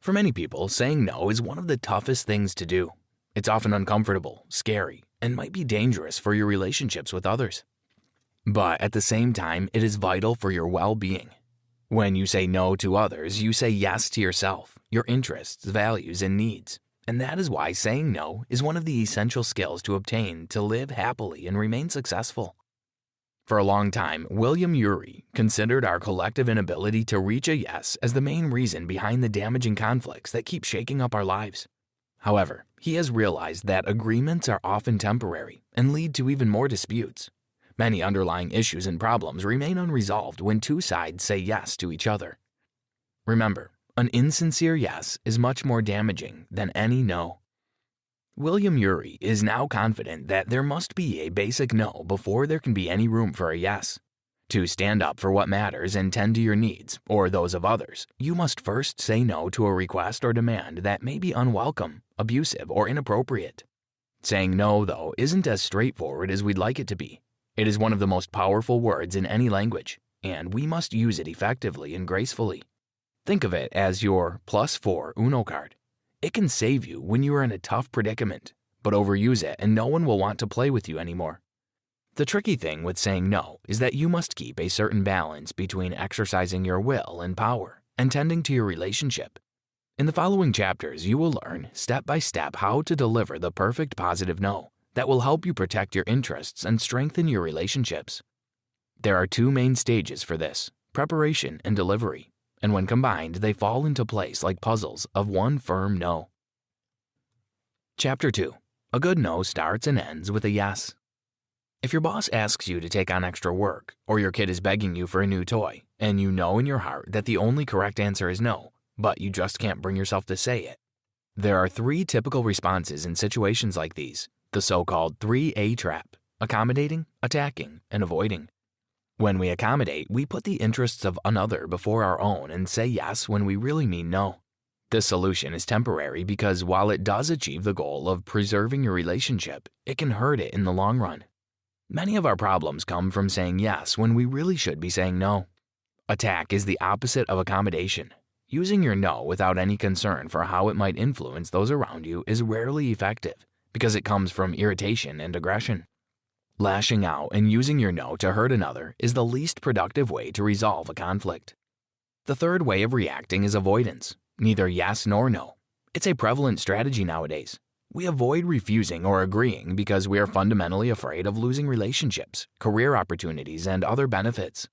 For many people, saying no is one of the toughest things to do. It's often uncomfortable, scary, and might be dangerous for your relationships with others. But at the same time, it is vital for your well-being. When you say no to others, you say yes to yourself, your interests, values, and needs. And that is why saying no is one of the essential skills to obtain to live happily and remain successful. For a long time, William Ury considered our collective inability to reach a yes as the main reason behind the damaging conflicts that keep shaking up our lives. However, he has realized that agreements are often temporary and lead to even more disputes. Many underlying issues and problems remain unresolved when two sides say yes to each other. Remember, an insincere yes is much more damaging than any no. William Ury is now confident that there must be a basic no before there can be any room for a yes. To stand up for what matters and tend to your needs, or those of others, you must first say no to a request or demand that may be unwelcome, abusive, or inappropriate. Saying no, though, isn't as straightforward as we'd like it to be. It is one of the most powerful words in any language, and we must use it effectively and gracefully. Think of it as your +4 Uno card. It can save you when you are in a tough predicament, but overuse it and no one will want to play with you anymore. The tricky thing with saying no is that you must keep a certain balance between exercising your will and power and tending to your relationship. In the following chapters, you will learn step by step how to deliver the perfect positive no that will help you protect your interests and strengthen your relationships. There are two main stages for this: preparation and delivery. And when combined, they fall into place like puzzles of one firm no. Chapter 2. A good no starts and ends with a yes. If your boss asks you to take on extra work, or your kid is begging you for a new toy, and you know in your heart that the only correct answer is no, but you just can't bring yourself to say it, there are three typical responses in situations like these, the so-called 3A trap: accommodating, attacking, and avoiding. When we accommodate, we put the interests of another before our own and say yes when we really mean no. This solution is temporary because while it does achieve the goal of preserving your relationship, it can hurt it in the long run. Many of our problems come from saying yes when we really should be saying no. Attack is the opposite of accommodation. Using your no without any concern for how it might influence those around you is rarely effective because it comes from irritation and aggression. Lashing out and using your no to hurt another is the least productive way to resolve a conflict. The third way of reacting is avoidance, neither yes nor no. It's a prevalent strategy nowadays. We avoid refusing or agreeing because we are fundamentally afraid of losing relationships, career opportunities, and other benefits.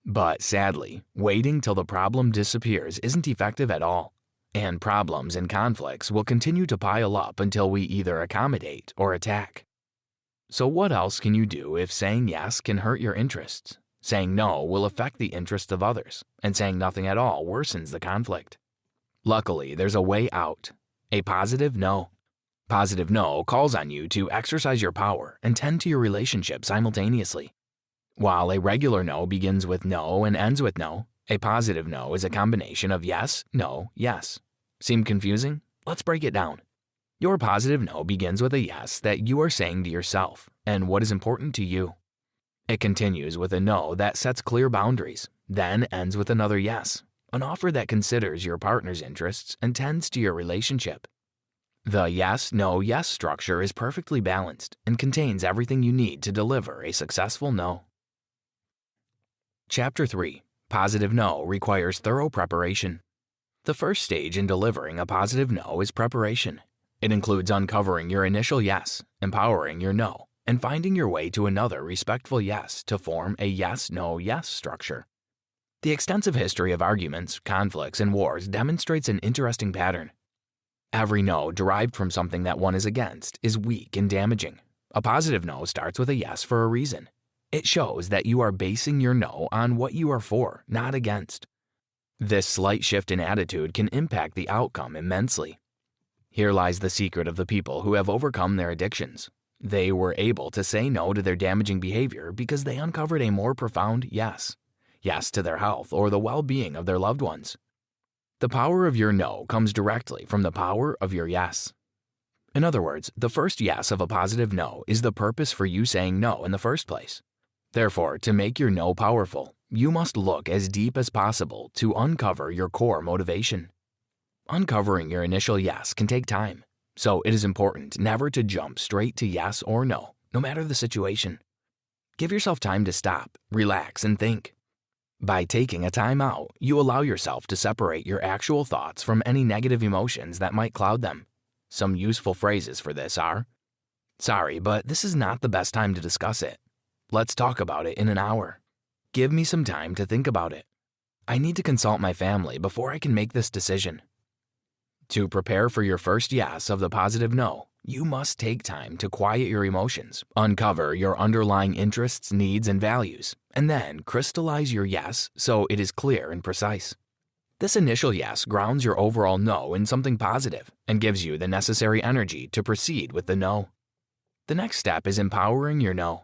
But sadly, waiting till the problem disappears isn't effective at all, and problems and conflicts will continue to pile up until we either accommodate or attack. So what else can you do if saying yes can hurt your interests? Saying no will affect the interests of others, and saying nothing at all worsens the conflict. Luckily, there's a way out: a positive no. Positive no calls on you to exercise your power and tend to your relationship simultaneously. While a regular no begins with no and ends with no, a positive no is a combination of yes, no, yes. Seem confusing? Let's break it down. Your positive no begins with a yes that you are saying to yourself and what is important to you. It continues with a no that sets clear boundaries, then ends with another yes, an offer that considers your partner's interests and tends to your relationship. The yes, no, yes structure is perfectly balanced and contains everything you need to deliver a successful no. Chapter 3. Positive no requires thorough preparation. The first stage in delivering a positive no is preparation. It includes uncovering your initial yes, empowering your no, and finding your way to another respectful yes to form a yes, no, yes structure. The extensive history of arguments, conflicts, and wars demonstrates an interesting pattern. Every no derived from something that one is against is weak and damaging. A positive no starts with a yes for a reason. It shows that you are basing your no on what you are for, not against. This slight shift in attitude can impact the outcome immensely. Here lies the secret of the people who have overcome their addictions. They were able to say no to their damaging behavior because they uncovered a more profound yes. Yes to their health or the well-being of their loved ones. The power of your no comes directly from the power of your yes. In other words, the first yes of a positive no is the purpose for you saying no in the first place. Therefore, to make your no powerful, you must look as deep as possible to uncover your core motivation. Uncovering your initial yes can take time, so it is important never to jump straight to yes or no, no matter the situation. Give yourself time to stop, relax, and think. By taking a time out, you allow yourself to separate your actual thoughts from any negative emotions that might cloud them. Some useful phrases for this are, "Sorry, but this is not the best time to discuss it. Let's talk about it in an hour. Give me some time to think about it. I need to consult my family before I can make this decision." To prepare for your first yes of the positive no, you must take time to quiet your emotions, uncover your underlying interests, needs, and values, and then crystallize your yes so it is clear and precise. This initial yes grounds your overall no in something positive and gives you the necessary energy to proceed with the no. The next step is empowering your no.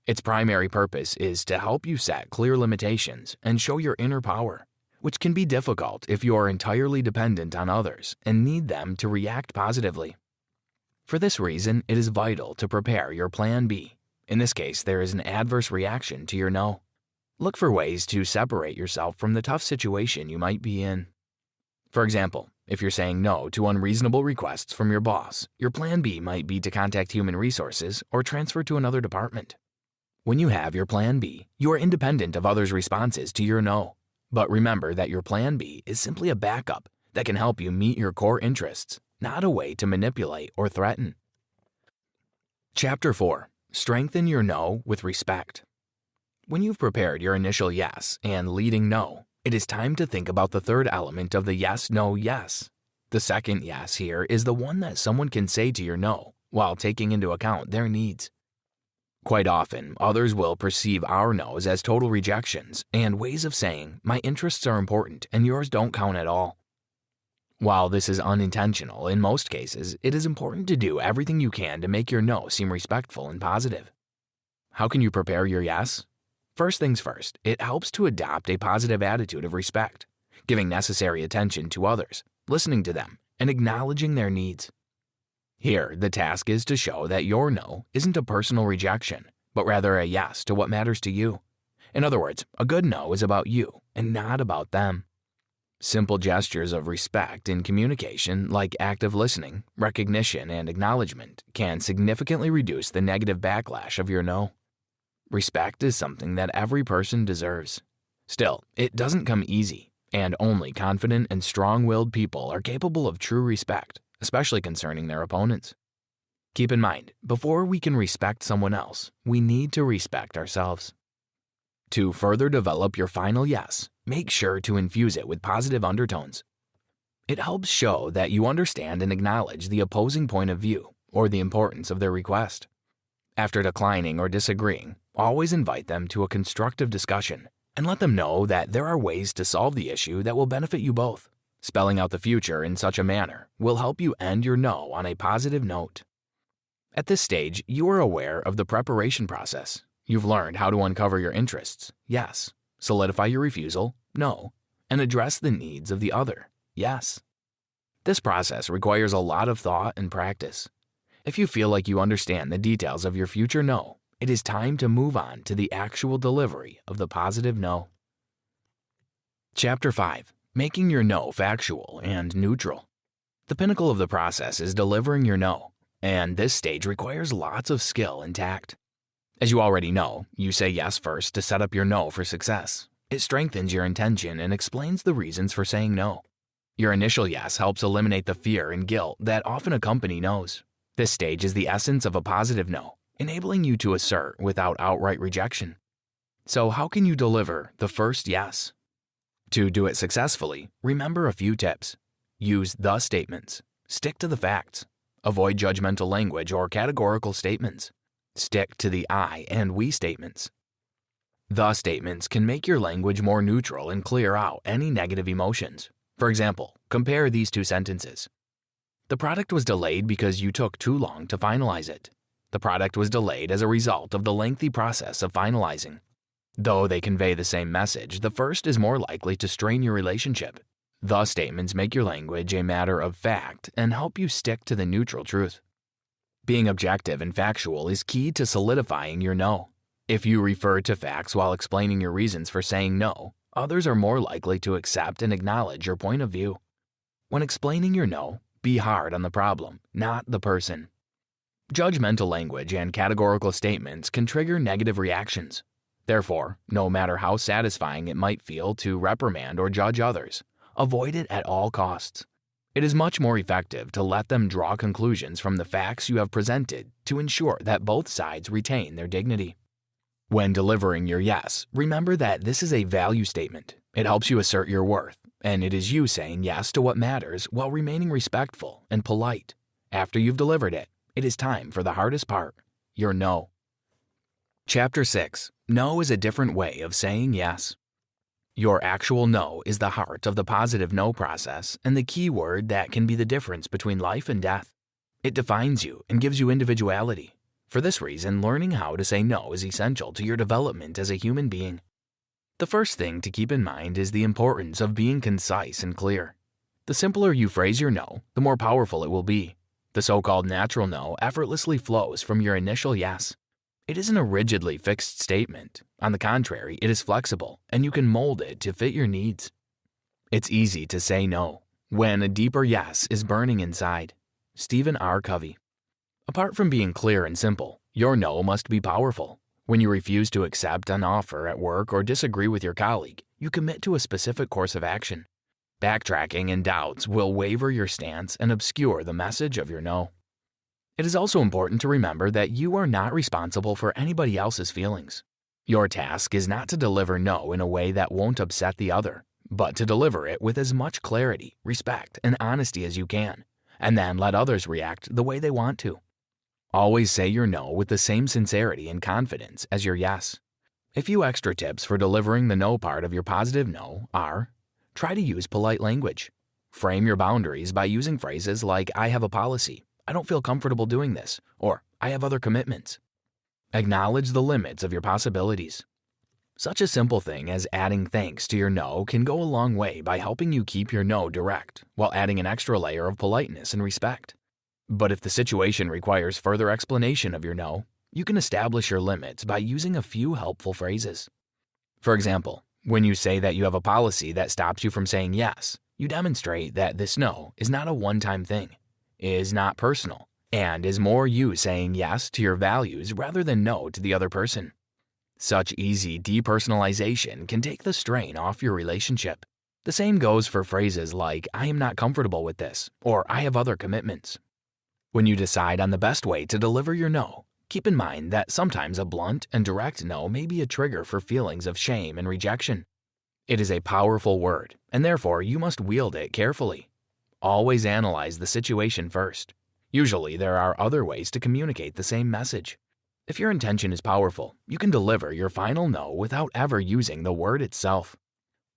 Its primary purpose is to help you set clear limitations and show your inner power, which can be difficult if you are entirely dependent on others and need them to react positively. For this reason, it is vital to prepare your plan B. In this case, there is an adverse reaction to your no. Look for ways to separate yourself from the tough situation you might be in. For example, if you're saying no to unreasonable requests from your boss, your plan B might be to contact human resources or transfer to another department. When you have your plan B, you are independent of others' responses to your no. But remember that your plan B is simply a backup that can help you meet your core interests, not a way to manipulate or threaten. Chapter 4. Strengthen your no with respect. When you've prepared your initial yes and leading no, it is time to think about the third element of the yes, no, yes. The second yes here is the one that someone can say to your no while taking into account their needs. Quite often, others will perceive our no's as total rejections and ways of saying, "My interests are important and yours don't count at all." While this is unintentional in most cases, it is important to do everything you can to make your no seem respectful and positive. How can you prepare your yes? First things first, it helps to adopt a positive attitude of respect, giving necessary attention to others, listening to them, and acknowledging their needs. Here, the task is to show that your no isn't a personal rejection, but rather a yes to what matters to you. In other words, a good no is about you and not about them. Simple gestures of respect in communication, like active listening, recognition, and acknowledgement, can significantly reduce the negative backlash of your no. Respect is something that every person deserves. Still, it doesn't come easy, and only confident and strong-willed people are capable of true respect, especially concerning their opponents. Keep in mind, before we can respect someone else, we need to respect ourselves. To further develop your final yes, make sure to infuse it with positive undertones. It helps show that you understand and acknowledge the opposing point of view or the importance of their request. After declining or disagreeing, always invite them to a constructive discussion and let them know that there are ways to solve the issue that will benefit you both. Spelling out the future in such a manner will help you end your no on a positive note. At this stage, you are aware of the preparation process. You've learned how to uncover your interests, yes, solidify your refusal, no, and address the needs of the other, yes. This process requires a lot of thought and practice. If you feel like you understand the details of your future no, it is time to move on to the actual delivery of the positive no. Chapter 5. Making your no factual and neutral. The pinnacle of the process is delivering your no, and this stage requires lots of skill and tact. As you already know, you say yes first to set up your no for success. It strengthens your intention and explains the reasons for saying no. Your initial yes helps eliminate the fear and guilt that often accompany no's. This stage is the essence of a positive no, enabling you to assert without outright rejection. So how can you deliver the first yes? To do it successfully, remember a few tips. Use the statements. Stick to the facts. Avoid judgmental language or categorical statements. Stick to the I and we statements. The statements can make your language more neutral and clear out any negative emotions. For example, compare these two sentences. The product was delayed because you took too long to finalize it. The product was delayed as a result of the lengthy process of finalizing. Though they convey the same message, the first is more likely to strain your relationship. The statements make your language a matter of fact and help you stick to the neutral truth. Being objective and factual is key to solidifying your no. If you refer to facts while explaining your reasons for saying no, others are more likely to accept and acknowledge your point of view. When explaining your no, be hard on the problem, not the person. Judgmental language and categorical statements can trigger negative reactions. Therefore, no matter how satisfying it might feel to reprimand or judge others, avoid it at all costs. It is much more effective to let them draw conclusions from the facts you have presented to ensure that both sides retain their dignity. When delivering your yes, remember that this is a value statement. It helps you assert your worth, and it is you saying yes to what matters while remaining respectful and polite. After you've delivered it, it is time for the hardest part, your no. Chapter 6. No is a different way of saying yes. Your actual no is the heart of the positive no process and the key word that can be the difference between life and death. It defines you and gives you individuality. For this reason, learning how to say no is essential to your development as a human being. The first thing to keep in mind is the importance of being concise and clear. The simpler you phrase your no, the more powerful it will be. The so-called natural no effortlessly flows from your initial yes. It isn't a rigidly fixed statement. On the contrary, it is flexible, and you can mold it to fit your needs. It's easy to say no when a deeper yes is burning inside. Stephen R. Covey. Apart from being clear and simple, your no must be powerful. When you refuse to accept an offer at work or disagree with your colleague, you commit to a specific course of action. Backtracking and doubts will waver your stance and obscure the message of your no. It is also important to remember that you are not responsible for anybody else's feelings. Your task is not to deliver no in a way that won't upset the other, but to deliver it with as much clarity, respect, and honesty as you can, and then let others react the way they want to. Always say your no with the same sincerity and confidence as your yes. A few extra tips for delivering the no part of your positive no are: try to use polite language. Frame your boundaries by using phrases like "I have a policy," "I don't feel comfortable doing this," or "I have other commitments." Acknowledge the limits of your possibilities. Such a simple thing as adding thanks to your no can go a long way by helping you keep your no direct while adding an extra layer of politeness and respect. But if the situation requires further explanation of your no, you can establish your limits by using a few helpful phrases. For example, when you say that you have a policy that stops you from saying yes, you demonstrate that this no is not a one-time thing, is not personal, and is more you saying yes to your values rather than no to the other person. Such easy depersonalization can take the strain off your relationship. The same goes for phrases like "I am not comfortable with this," or "I have other commitments." When you decide on the best way to deliver your no, keep in mind that sometimes a blunt and direct no may be a trigger for feelings of shame and rejection. It is a powerful word, and therefore you must wield it carefully. Always analyze the situation first. Usually there are other ways to communicate the same message. If your intention is powerful, you can deliver your final no without ever using the word itself.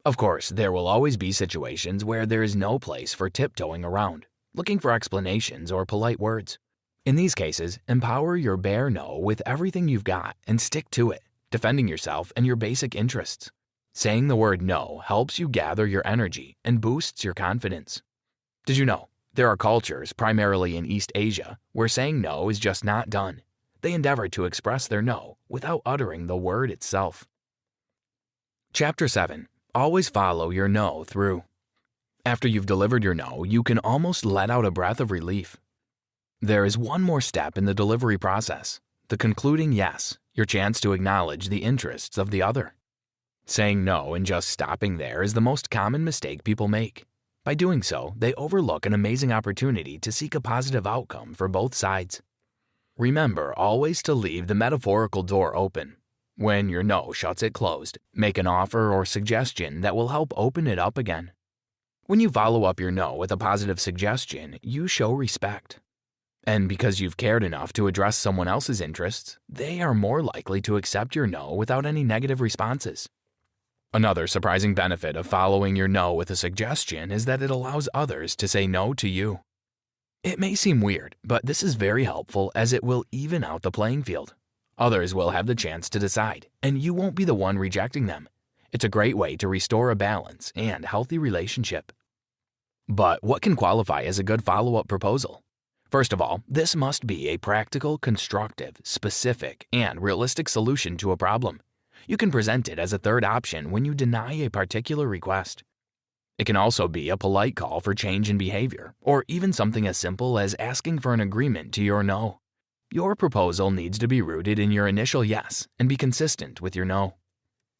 Of course, there will always be situations where there is no place for tiptoeing around, looking for explanations or polite words. In these cases, empower your bare no with everything you've got and stick to it, defending yourself and your basic interests. Saying the word no helps you gather your energy and boosts your confidence. Did you know there are cultures, primarily in East Asia, where saying no is just not done? They endeavor to express their no without uttering the word itself. Chapter 7. Always follow your no through. After you've delivered your no, you can almost let out a breath of relief. There is one more step in the delivery process, the concluding yes, your chance to acknowledge the interests of the other. Saying no and just stopping there is the most common mistake people make. By doing so, they overlook an amazing opportunity to seek a positive outcome for both sides. Remember always to leave the metaphorical door open. When your no shuts it closed, make an offer or suggestion that will help open it up again. When you follow up your no with a positive suggestion, you show respect. And because you've cared enough to address someone else's interests, they are more likely to accept your no without any negative responses. Another surprising benefit of following your no with a suggestion is that it allows others to say no to you. It may seem weird, but this is very helpful as it will even out the playing field. Others will have the chance to decide, and you won't be the one rejecting them. It's a great way to restore a balance and healthy relationship. But what can qualify as a good follow-up proposal? First of all, this must be a practical, constructive, specific, and realistic solution to a problem. You can present it as a third option when you deny a particular request. It can also be a polite call for change in behavior, or even something as simple as asking for an agreement to your no. Your proposal needs to be rooted in your initial yes and be consistent with your no.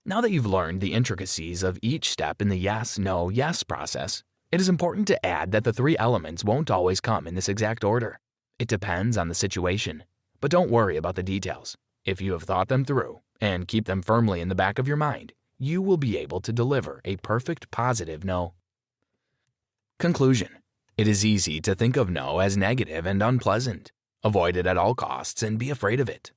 Now that you've learned the intricacies of each step in the yes, no, yes process, it is important to add that the three elements won't always come in this exact order. It depends on the situation, but don't worry about the details. If you have thought them through and keep them firmly in the back of your mind, you will be able to deliver a perfect positive no. Conclusion. It is easy to think of no as negative and unpleasant. Avoid it at all costs and be afraid of it.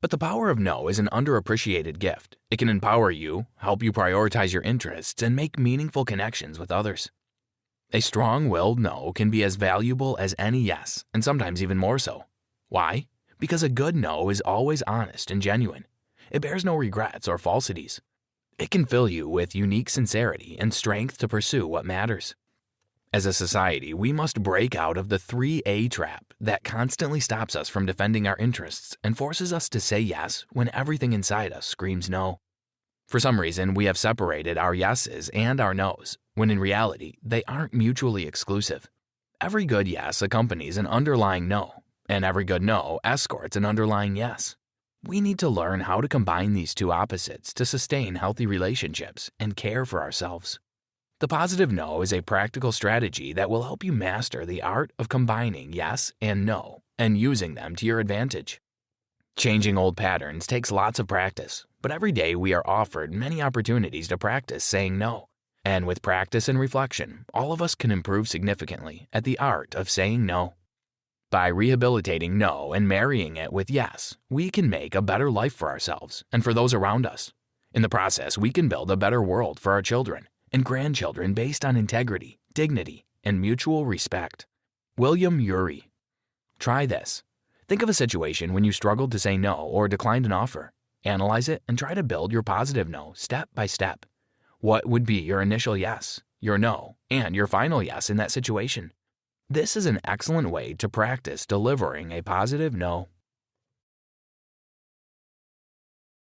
But the power of no is an underappreciated gift. It can empower you, help you prioritize your interests, and make meaningful connections with others. A strong-willed no can be as valuable as any yes, and sometimes even more so. Why? Because a good no is always honest and genuine. It bears no regrets or falsities. It can fill you with unique sincerity and strength to pursue what matters. As a society, we must break out of the 3A trap that constantly stops us from defending our interests and forces us to say yes when everything inside us screams no. For some reason, we have separated our yeses and our nos, when in reality, they aren't mutually exclusive. Every good yes accompanies an underlying no, and every good no escorts an underlying yes. We need to learn how to combine these two opposites to sustain healthy relationships and care for ourselves. The positive no is a practical strategy that will help you master the art of combining yes and no and using them to your advantage. Changing old patterns takes lots of practice, but every day we are offered many opportunities to practice saying no. And with practice and reflection, all of us can improve significantly at the art of saying no. By rehabilitating no and marrying it with yes, we can make a better life for ourselves and for those around us. In the process, we can build a better world for our children and grandchildren based on integrity, dignity, and mutual respect. William Ury. Try this. Think of a situation when you struggled to say no or declined an offer. Analyze it and try to build your positive no step by step. What would be your initial yes, your no, and your final yes in that situation? This is an excellent way to practice delivering a positive no.